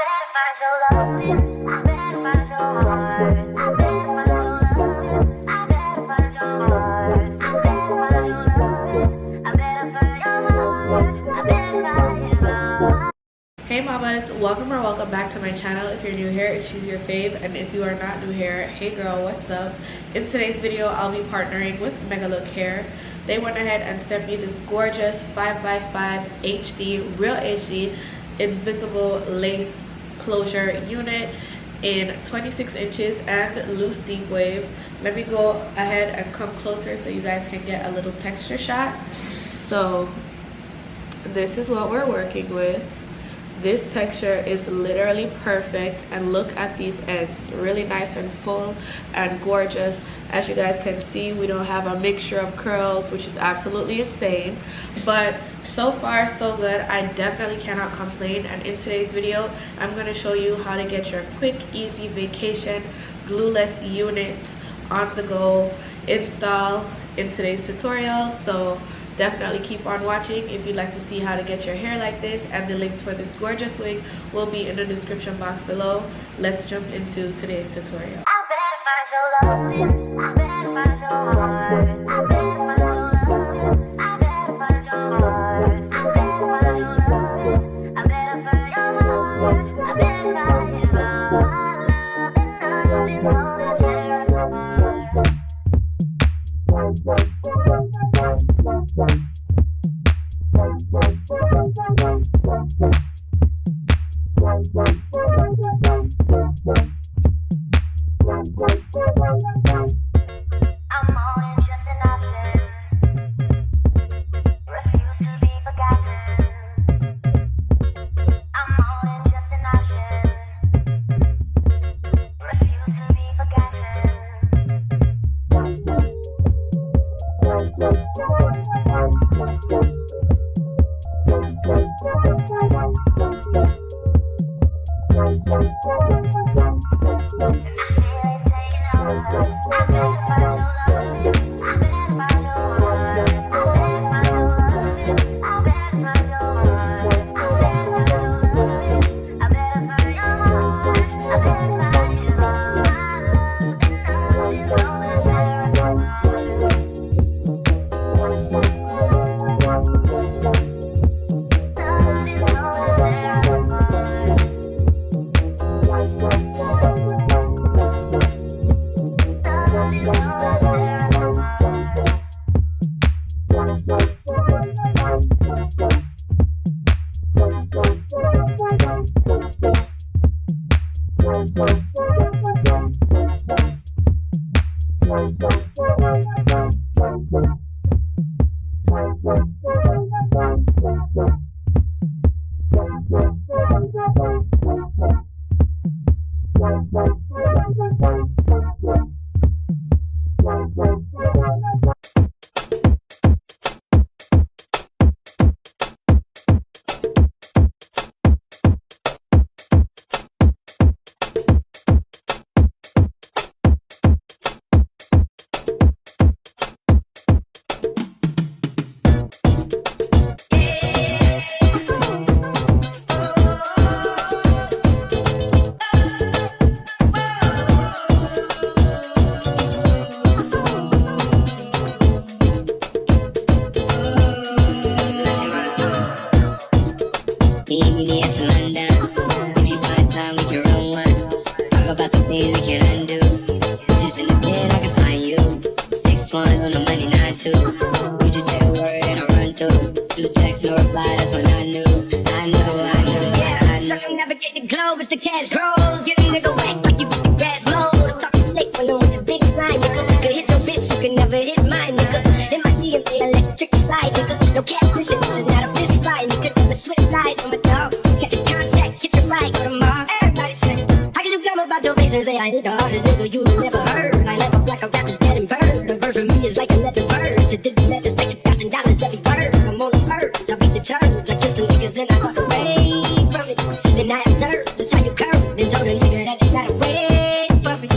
Hey mamas, welcome or welcome back to my channel. If you're new here, she's your fave, and if you are not new here, hey girl, what's up? In today's video, I'll be partnering with Megalook Hair. They went ahead and sent me this gorgeous 5x5 HD, real HD, invisible lace closure unit in 26 inches and loose deep wave. Let me go ahead and come closer so you guys can get a little texture shot. So this is what we're working with. This texture is literally perfect, and look at these ends, really nice and full and gorgeous. As you guys can see, we don't have a mixture of curls, which is absolutely insane, but so far so good. I definitely cannot complain. And in today's video, I'm going to show you how to get your quick, easy vacation glueless units on the go install in today's tutorial. So definitely keep on watching if you'd like to see how to get your hair like this, and the links for this gorgeous wig will be in the description box below. Let's jump into today's tutorial. As the cash grows, get a nigga whack like you get the grass mowed. I'm talking slick when I'm with the big slide, nigga. Could hit your bitch, you can never hit mine, nigga. In my DM, they electric slide, nigga. No catfishing, this is not a fish fry, nigga. Never switch sides on my dog. Catch a contact, get your right, go to mom. Everybody say, how could you come about your face and say I hit the hardest nigga you never heard? I left up like a rapper's dead and bird. The verse for me is like 11 birds. You did the math, it's like $2,000 every word. I'm on the bird, I beat the church. I kiss some niggas and I walk away from it. Then I observe just how you curve. Then told a nigga that they got away from it.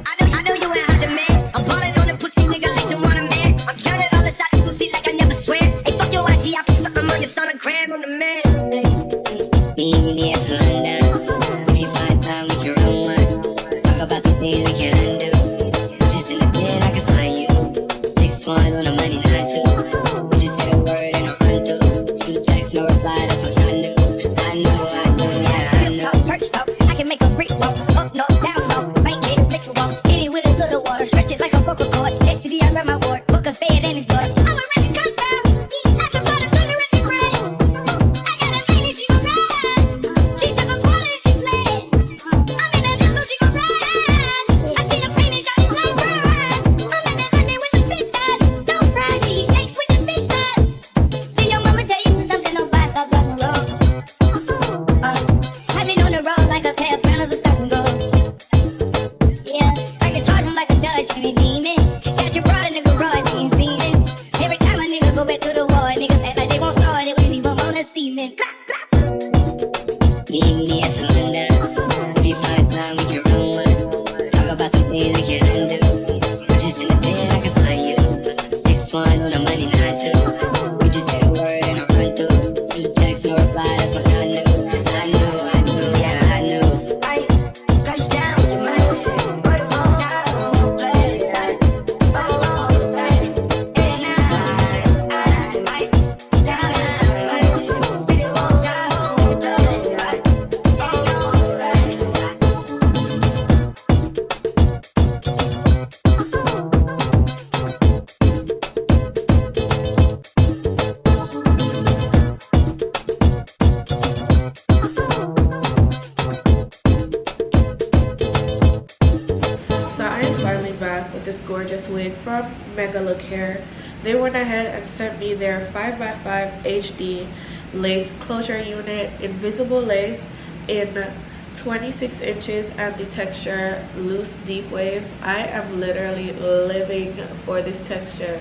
I know you ain't hard to man. I'm ballin' on the pussy nigga like you want a man. I'm counting all inside the pussy like I never swear. Hey, fuck your IG, I put something on your sonogram on the man. Meet me at London. some things we can undo. Just in the pen, I can find you. 6'1" on a money 9-2. We just hit a word and I'm run through. 2 texts, no reply, that's what I knew. Yeah, I know. Perch up, I can make a brick walk. Up, no, down, so. Right, get a picture walk. Hit it with a little water. Stretch it like a vocal cord. STD, I run my ward. Book a fed and his daughter. I'm a ready to come down. That's a part of summer with the bread. I got a lady, she gon' ride. She took a quarter and she fled. I'm in a limo, she gon' ride. I seen a plane and shot it like fries. I'm in London with some big thighs. Don't fry, she steaks with the fish size. Did your mama tell you something on 5 stop on the road? I've been on the road like a pair of spanners of stop and go. Yeah, I can charge him like a Dutch, you ain't demon. Got your broad in the garage, you ain't seen it. Every time a nigga go back to the war, niggas act like they won't start it when we bump on the cement. Meet me at Honda. If you find time, we can run one. Talk about some things we can undo. Just in the bed, I can find you. 6'1" on a money 9-2. We just hit a word and I run through. 2 texts, no reply, that's what I knew. Yeah, I knew. I touch down with the money. Put the phones out on the place. Follow sight. And I down. See the walls out on the place. Follow sight. So I am finally back with this gorgeous wig from Megalook Hair. They went ahead and sent me their 5x5 HD lace closure unit, invisible lace in 26 inches, and the texture loose deep wave. I am literally living for this texture.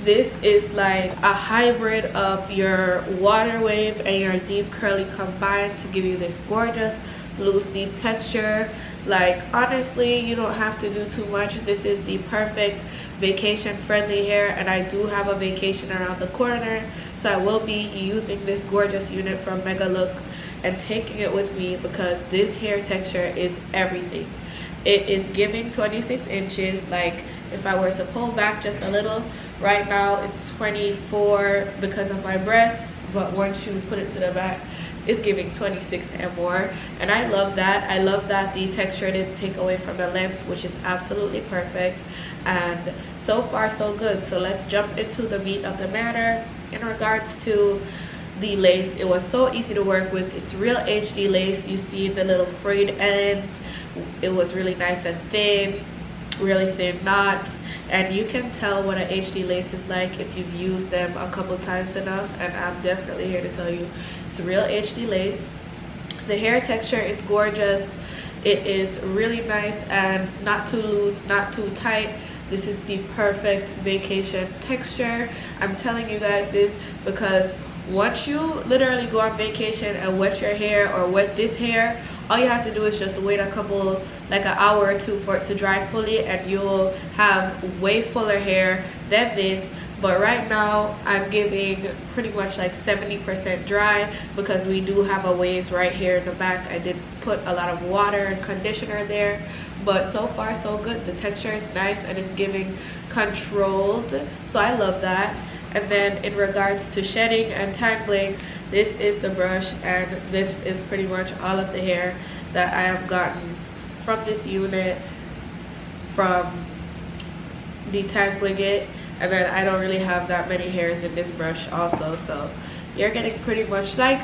This is like a hybrid of your water wave and your deep curly combined to give you this gorgeous loose deep texture. Like, honestly, you don't have to do too much. This is the perfect vacation friendly hair, and I do have a vacation around the corner, so I will be using this gorgeous unit from Megalook and taking it with me because this hair texture is everything. It is giving 26 inches. Like, if I were to pull back just a little, right now it's 24 because of my breasts, but once you put it to the back, it's giving 26 and more, and I love that. I love that the texture didn't take away from the length, which is absolutely perfect, and so far so good. So let's jump into the meat of the matter. In regards to the lace, it was so easy to work with. It's real HD lace. You see the little frayed ends. It was really nice and thin, really thin knots, and you can tell what an HD lace is like if you've used them a couple times enough, and I'm definitely here to tell you it's real HD lace. The hair texture is gorgeous. It is really nice and not too loose, not too tight. This is the perfect vacation texture. I'm telling you guys this because once you literally go on vacation and wet your hair or wet this hair, all you have to do is just wait a couple, like an hour or two for it to dry fully, and you'll have way fuller hair than this. But right now I'm giving pretty much like 70% dry because we do have a waves right here in the back. I did put a lot of water and conditioner there, but so far so good. The texture is nice and it's giving controlled, so I love that. And then in regards to shedding and tangling, this is the brush, and this is pretty much all of the hair that I have gotten from this unit from detangling it. And then I don't really have that many hairs in this brush also, so you're getting pretty much like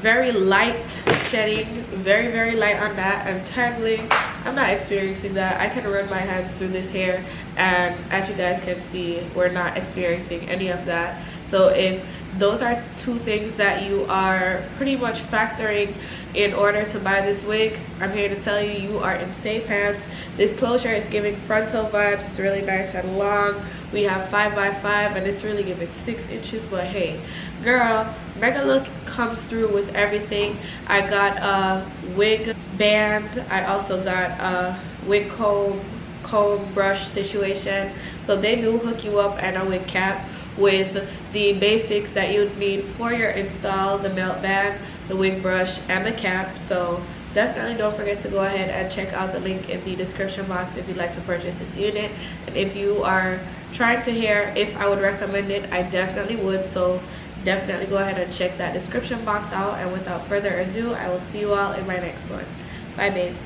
very light shedding, very light on that. And tangling, I'm not experiencing that. I can run my hands through this hair, and as you guys can see, we're not experiencing any of that. So if those are two things that you are pretty much factoring in order to buy this wig, I'm here to tell you, you are in safe hands. This closure is giving frontal vibes. It's really nice and long. We have 5x5 and it's really giving 6 inches, but hey girl, Megalook comes through with everything. I got a wig band, I also got a wig comb brush situation, so they do hook you up, and a wig cap with the basics that you'd need for your install: the melt band, the wig brush, and the cap. So definitely don't forget to go ahead and check out the link in the description box if you'd like to purchase this unit. And if you are trying to hear if I would recommend it, I definitely would. So definitely go ahead and check that description box out. And without further ado, I will see you all in my next one. Bye babes.